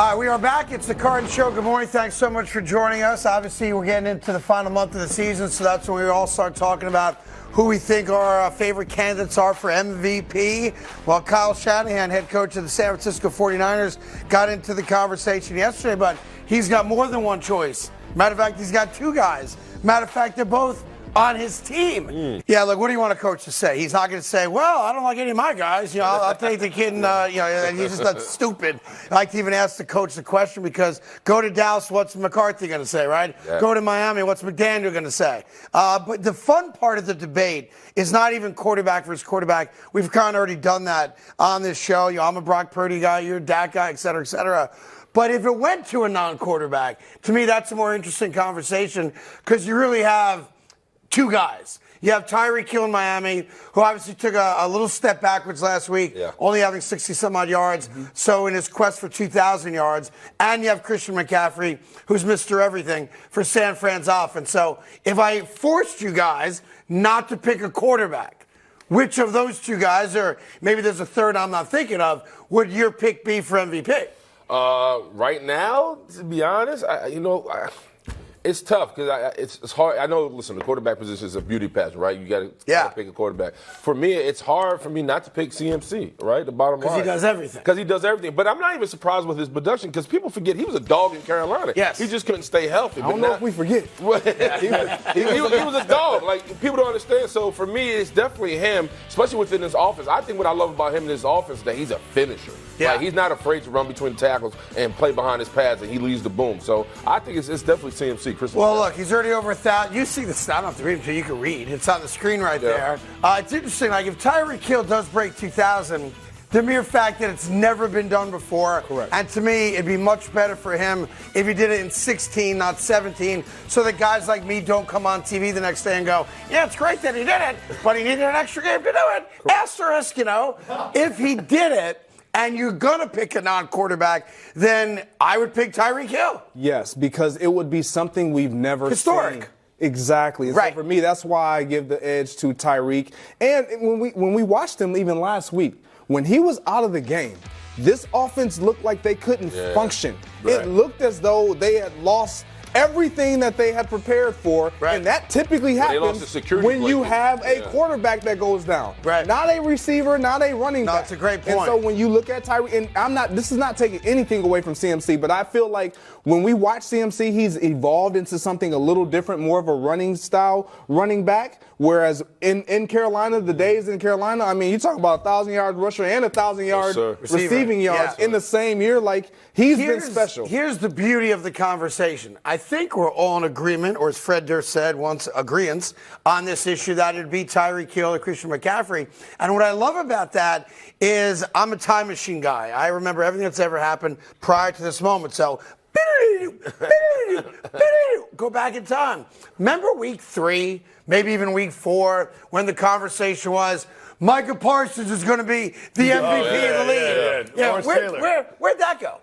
We are back. It's the Carton Show. Good morning. Thanks so much for joining us. Obviously, we're getting into the final month of the season, so that's when we all start talking about who we think our favorite candidates are for MVP. Well, Kyle Shanahan, head coach of the San Francisco 49ers, got into the conversation yesterday, but he's got more than one choice. Matter of fact, he's got two guys. Matter of fact, they're both on his team. Yeah, look, what do you want a coach to say? He's not going to say, well, I don't like any of my guys. I'll take the kid and, he's just not stupid. I like to even ask the coach the question because go to Dallas, what's McCarthy going to say, right? Yeah. Go to Miami, what's McDaniel going to say? But the fun part of the debate is not even quarterback versus quarterback. We've kind of already done that on this show. I'm a Brock Purdy guy, you're a Dak guy, et cetera, et cetera. But if it went to a non-quarterback, to me, that's a more interesting conversation because you really have two guys. You have Tyreek Hill in Miami, who obviously took a little step backwards last week, only having 60-some-odd yards, so in his quest for 2,000 yards. And you have Christian McCaffrey, who's Mr. Everything for San Fran's offense. So if I forced you guys not to pick a quarterback, which of those two guys, or maybe there's a third I'm not thinking of, would your pick be for MVP? Right now, to be honest, it's tough because it's hard. I know, listen, the quarterback position is a beauty pageant, right? You got to pick a quarterback. For me, it's hard for me not to pick CMC, right? The bottom line. Because he does everything. Because he does everything. But I'm not even surprised with his production because people forget he was a dog in Carolina. Yes. He just couldn't stay healthy. I don't know if we forget. he was a dog. Like, people don't understand. So for me, it's definitely him, especially within this offense. I think what I love about him in this offense is that he's a finisher. Yeah. Like, he's not afraid to run between tackles and play behind his pads, and he leads the boom. So I think it's definitely CMC. Well, look, he's already over 1,000. You see the stat. I don't have to read it to you. You can read. It's on the screen right there. It's interesting. Like, if Tyreek Hill does break 2,000, the mere fact that it's never been done before. Correct. And to me, it'd be much better for him if he did it in 16, not 17, so that guys like me don't come on TV the next day and go, yeah, it's great that he did it, but he needed an extra game to do it. Asterisk, If he did it, and you're going to pick a non-quarterback, then I would pick Tyreek Hill. Yes, because it would be something we've never Historic. seen. Exactly. And right. So for me, that's why I give the edge to Tyreek. And when we watched him even last week, when he was out of the game, this offense looked like they couldn't function. Right. It looked as though they had lost everything that they had prepared for, and that typically happens when you have a quarterback that goes down. Right. Not a receiver, not a running back. No, it's a great point. And so when you look at Tyreek, and this is not taking anything away from CMC, but I feel like when we watch CMC, he's evolved into something a little different, more of a running style running back. Whereas in Carolina, the days in Carolina, I mean, you talk about 1,000-yard rusher and 1,000-yard receiving yards in the same year. Like, he's been special. Here's the beauty of the conversation. I think we're all in agreement, or as Fred Durst said once, agreeance on this issue that it'd be Tyreek Hill or Christian McCaffrey. And what I love about that is I'm a time machine guy. I remember everything that's ever happened prior to this moment. So go back in time. Remember week 3, maybe even week 4, when the conversation was Micah Parsons is going to be the MVP of the league. Where'd that go?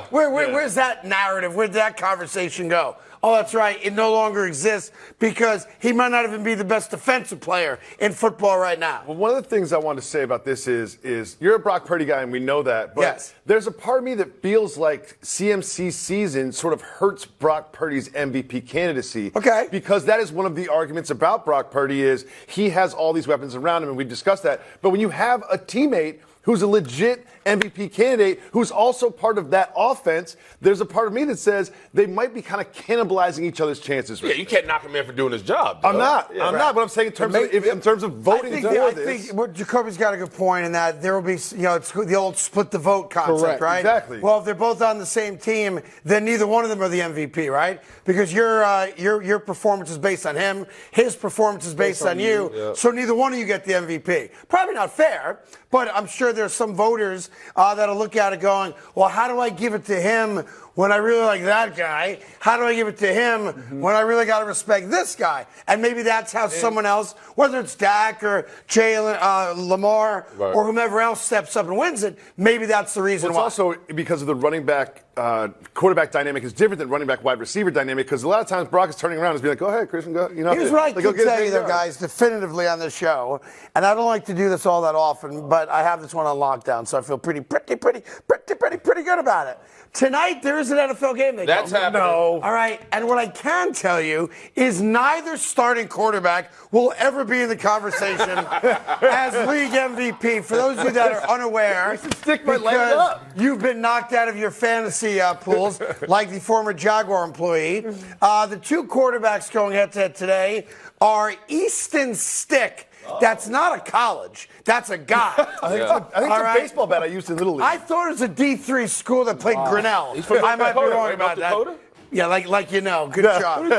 Where's that narrative? Where'd that conversation go? Oh, that's right. It no longer exists because he might not even be the best defensive player in football right now. Well, one of the things I want to say about this is you're a Brock Purdy guy, and we know that. But there's a part of me that feels like CMC's season sort of hurts Brock Purdy's MVP candidacy. Okay. Because that is one of the arguments about Brock Purdy is he has all these weapons around him, and we discussed that. But when you have a teammate who's a legit MVP candidate, who's also part of that offense, there's a part of me that says they might be kind of cannibalizing each other's chances. Yeah, you can't knock him in for doing his job. I'm not. But I'm saying in terms of voting for this. I think Jacoby's got a good point in that there will be, it's the old split the vote concept, right? Exactly. Well, if they're both on the same team, then neither one of them are the MVP, right? Because your performance is based on him, his performance is based on you, so neither one of you get the MVP. Probably not fair, but I'm sure there's some voters that'll look at it going, well, how do I give it to him when I really like that guy? How do I give it to him when I really got to respect this guy? And maybe that's how someone else, whether it's Dak or Jalen, Lamar, or whomever else steps up and wins it, maybe that's the reason why. It's also because of the running back quarterback dynamic is different than running back wide receiver dynamic because a lot of times Brock is turning around and being like, go ahead, Christian, go. Here's what I can tell you, though, guys, definitively on this show, and I don't like to do this all that often, but I have this one on lockdown, so I feel pretty good about it. Tonight, there is an NFL game. That's happening. No. All right, and what I can tell you is neither starting quarterback will ever be in the conversation as league MVP. For those of you that are unaware, stick my leg up. You've been knocked out of your fantasy pools like the former Jaguar employee. The two quarterbacks going head-to-head today are Easton Stick. That's not a college. That's a guy. I think it's a baseball bat I used in Little League. I thought it was a D3 school that played Grinnell. I might be wrong about that. Dakota? Yeah, like you know. Good job.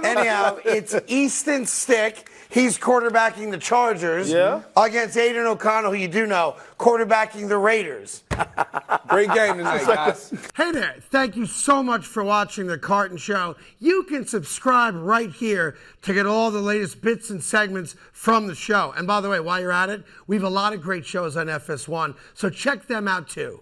Anyhow, it's Easton Stick. He's quarterbacking the Chargers against Aiden O'Connell, who you do know, quarterbacking the Raiders. Great game tonight, guys. Hey there. Thank you so much for watching The Carton Show. You can subscribe right here to get all the latest bits and segments from the show. And by the way, while you're at it, we have a lot of great shows on FS1, so check them out too.